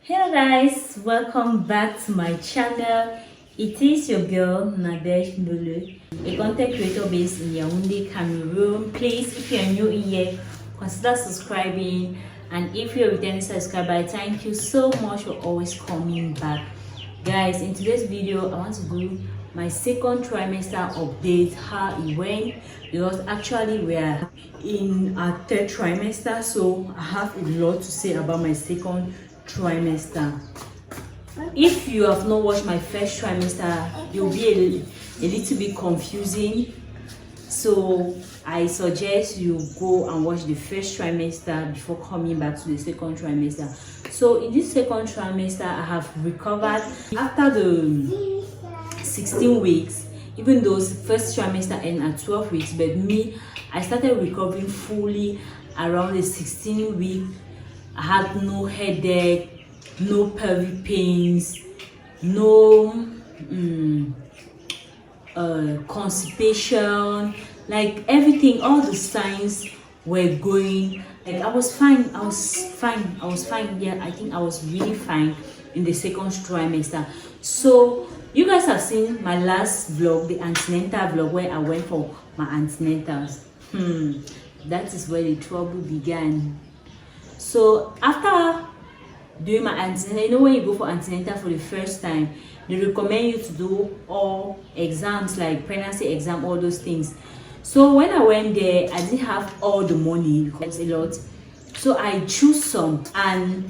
Hello guys, welcome back to my channel. It is your girl Nadesh Ndulu, a content creator based in Yaoundé, Cameroon. Please, if you are new in here, consider subscribing, and if you're a returning subscriber, thank you so much for always coming back. Guys, in today's video I want to do my second trimester update, how it went, because actually we are in our third trimester, so I have a lot to say about my second trimester. If you have not watched my first trimester, it will be a little bit confusing, so I suggest you go and watch the first trimester before coming back to the second trimester. So in this second trimester, I have recovered after the 16 weeks, even though the first trimester ended at 12 weeks, but I started recovering fully around the 16th week. I had no headache, no pelvic pains, no constipation, like everything, all the signs were going. Like I was fine. Yeah, I think I was really fine in the second trimester. So you guys have seen my last vlog, the antenatal vlog, where I went for my antenatals. That is where the trouble began. So after doing my antenatal, you know, when you go for antenatal for the first time, they recommend you to do all exams like pregnancy exam, all those things. So when I went there, I didn't have all the money because a lot. So I chose some and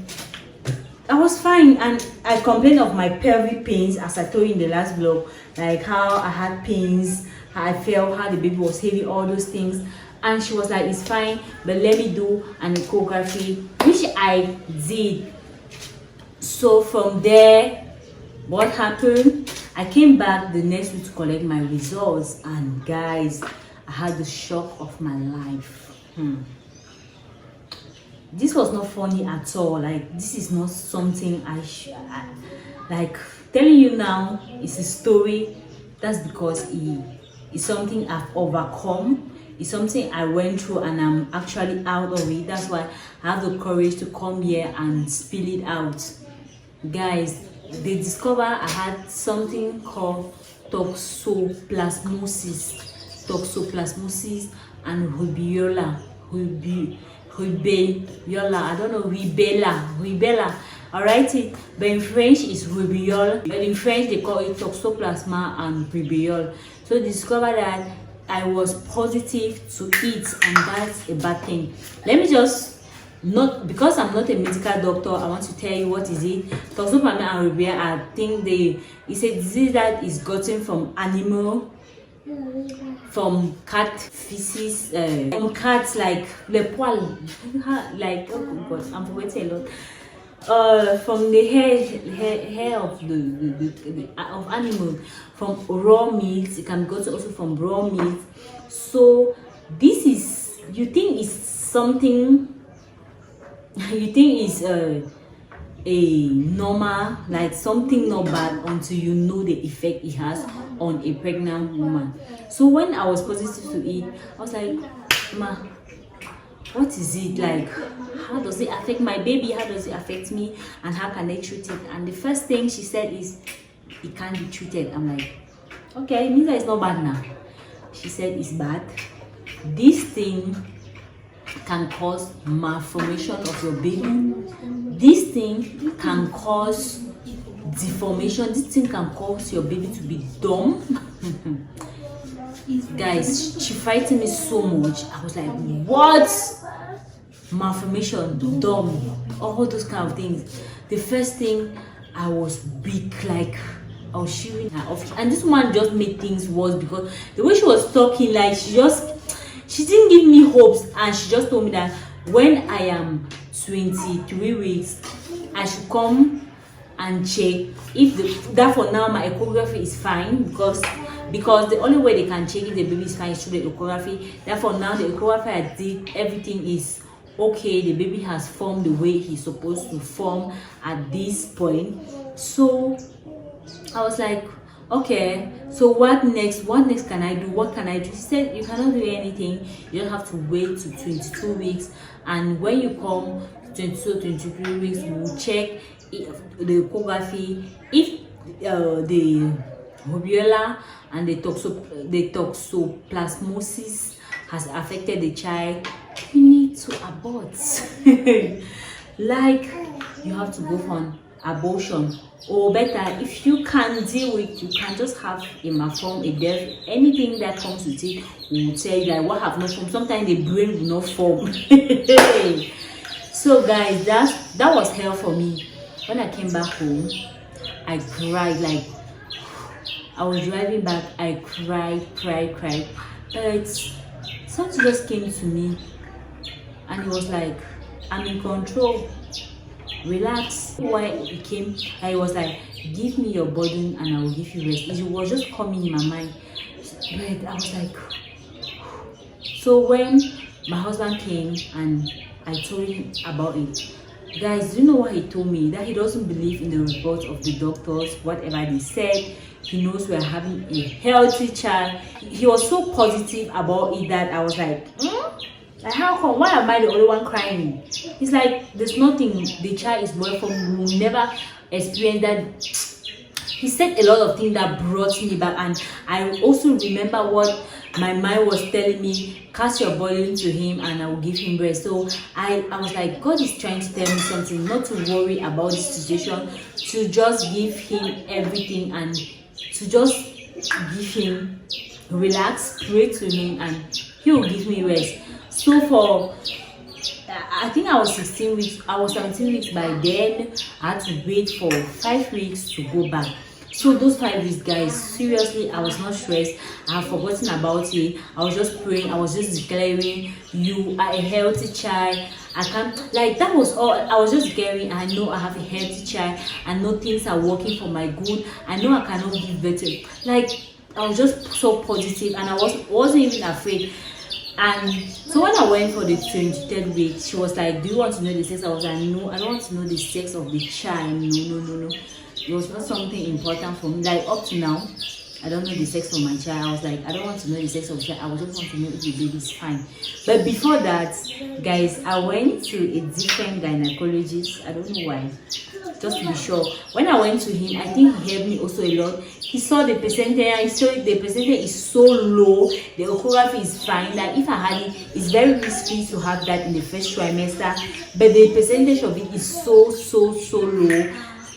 I was fine, and I complained of my pelvic pains, as I told you in the last vlog, like how I had pains, how I felt, how the baby was heavy, all those things. And she was like, it's fine, but let me do an echography, which I did. So from there, what happened? I came back the next week to collect my results, and guys, I had the shock of my life. This was not funny at all. Like, this is not something I like telling you now. It's a story. That's because it's something I've overcome. It's something I went through and I'm actually out of it. That's why I have the courage to come here and spill it out. Guys, they discovered I had something called Toxoplasmosis and Rubella. I don't know, Rubella. Alright, but in French it's Rubella. But in French they call it Toxoplasma and Rubella. So they discovered that I was positive to it, and that's a bad thing. Let me just, not because I'm not a medical doctor, I want to tell you what is it. Toxoplasma and Rubella, I think it's a disease that is gotten from animal, from cat feces, from cats, like le poil, like, oh god, I'm forgetting a lot. From the hair of of animals, from raw meat. It can go to also from raw meat. So this is, you think is something, you think is a normal, like something not bad, until you know the effect it has on a pregnant woman. So when I was positive to it, I was like, ma, what is it like? How does it affect my baby? How does it affect me? And how can I treat it? And the first thing she said is, it can't be treated. I'm like, okay, it means that it's not bad now. She said it's bad. This thing can cause malformation of your baby. This thing can cause deformation. This thing can cause your baby to be dumb. Guys, she frightened me so much. I was like, what? Malformation, dumb, all those kind of things. The first thing, I was weak, like I was shivering her off. And this woman just made things worse, because the way she was talking, like she didn't give me hopes, and she just told me that when I am 23 weeks, I should come and check if that for now my echography is fine, because the only way they can check if the baby is fine is through the echography. Therefore now the echography I did, everything is okay. The baby has formed the way he's supposed to form at this point. So I was like, okay, so what next can I do? What can I do? She said, you cannot do anything, you just have to wait to 22 weeks, and when you come 22 23 weeks, we will check the ecography, if the rubella and the toxoplasmosis has affected the child, you need to abort. Like, you have to go for an abortion, or better, if you can't deal with, you can just have a malform, a death, anything that comes with it will tell you that what have not formed. Sometimes the brain will not form. So guys, that was hell for me. When I came back home, I cried. Like, I was driving back, I cried. But something just came to me, and it was like, I'm in control, relax. Why it came, I was like, give me your burden and I will give you rest. It was just coming in my mind, but I was like, so when my husband came and I told him about it, guys, do you know what he told me? That he doesn't believe in the report of the doctors, whatever they said. He knows we are having a healthy child. He was so positive about it that I was like, like, how come? Why am I the only one crying? He's like, there's nothing. The child is well formed. We will never experience that. He said a lot of things that brought me back, and I also remember what my mind was telling me: cast your burden to him and I will give him rest. So I was like, God is trying to tell me something, not to worry about this situation, to just give him everything and to just give him, relax, pray to him, and he will give me rest. So for, I think I was 16 weeks, I was 17 weeks by then. I had to wait for 5 weeks to go back. So those 5 weeks, guys, seriously, I was not stressed. I have forgotten about it. I was just praying. I was just declaring, you are a healthy child. I can't, like, that was all. I was just declaring, I know I have a healthy child. I know things are working for my good. I know I cannot give better. Like, I was just so positive, and I wasn't even afraid. And so when I went for the 23rd week, she was like, do you want to know the sex? I was like, no, I don't want to know the sex of the child. No. It was not something important for me. Like, up to now, I don't know the sex of my child. I was like, I don't want to know the sex of the child. I just want to know if the baby is fine. But before that, guys, I went to a different gynecologist. I don't know why, just to be sure. When I went to him, I think he helped me also a lot. He saw the percentage, and he saw the percentage is so low. The ecography is fine. That if I had it, it's very risky to have that in the first trimester. But the percentage of it is so low,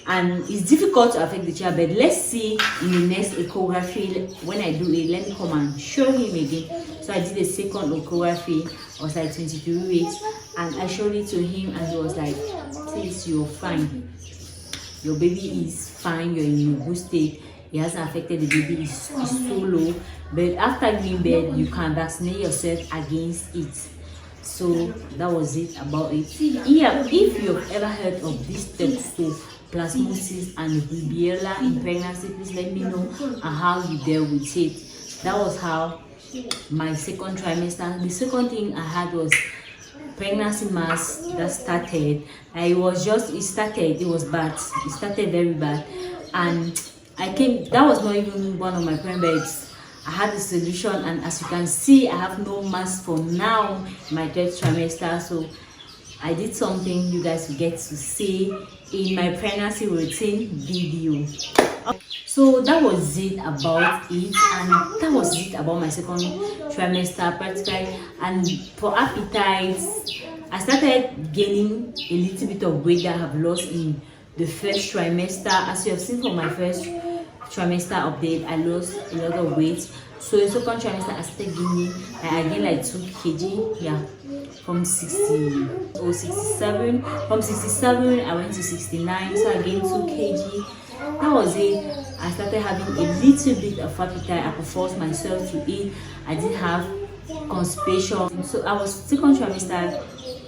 and it's difficult to affect the child. But let's see in the next ecography. When I do it, let me come and show him again. So I did a second ecography. I was like 22 weeks, and I showed it to him, and he was like, sis, you're fine. Your baby is fine. You're in a good state. It hasn't affected the baby. It's so low. But after giving birth, you can vaccinate yourself against it. So that was it about it. Yeah, if you've ever heard of this Toxoplasmosis and Rubella in pregnancy, please let me know and how you dealt with it. That was how my second trimester. The second thing I had was pregnancy mass that started. It was bad. It started very bad, and that was not even one of my pregnancies. I had the solution, and as you can see, I have no mass for now in my third trimester. So I did something you guys will get to see in my pregnancy routine video. So that was it about it, and that was it about my second trimester practically. And for appetite, I started gaining a little bit of weight that I have lost in the first trimester. As you have seen from my first trimester update, I lost a lot of weight. So in second trimester, I started gaining, I gained like 2 kg, yeah, from 60 or 67. From 67, I went to 69, so I gained 2 kg. That was it. I started having a little bit of appetite. I could force myself to eat. I didn't have constipation. So second trimester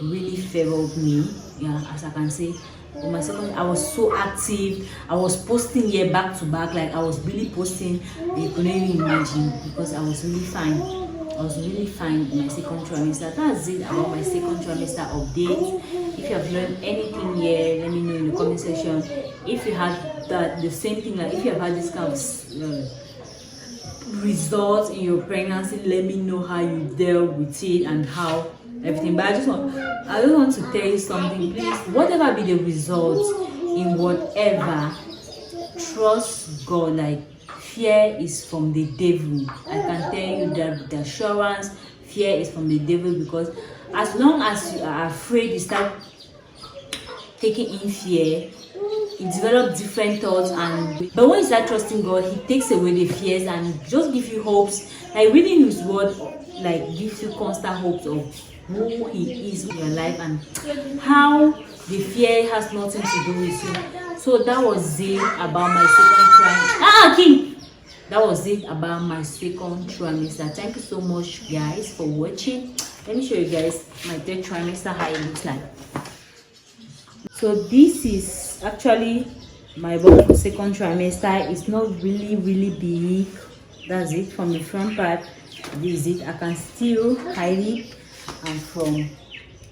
really favored me, yeah, as I can say. On my second, I was so active. I was posting here back to back, like I was really posting. You couldn't even imagine, because I was really fine. I was really fine in my second trimester. That's it about my second trimester update. If you have learned anything here, let me know in the comment section. If you had the same thing, like if you have had this kind of results in your pregnancy, let me know how you dealt with it and how everything. But I just want to tell you something, please. Whatever be the results, in whatever, trust God. Like, fear is from the devil. I can tell you that with assurance, fear is from the devil, because as long as you are afraid, you start taking in fear, you develop different thoughts. But when you start trusting God, He takes away the fears and just give you hopes. Like, reading His word like gives you constant hopes of who He is in your life and how the fear has nothing to do with you. So that was it about my second trimester. King! That was it about my second trimester. Thank you so much, guys, for watching. Let me show you guys my third trimester, how it looks like. So this is actually my body for second trimester. It's not really big. That's it from the front part. This is it. I can still hide it, and from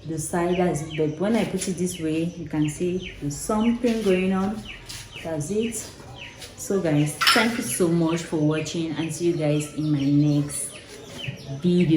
the side, that's it. But when I put it this way, you can see there's something going on. That's it. So guys, thank you so much for watching, and see you guys in my next video.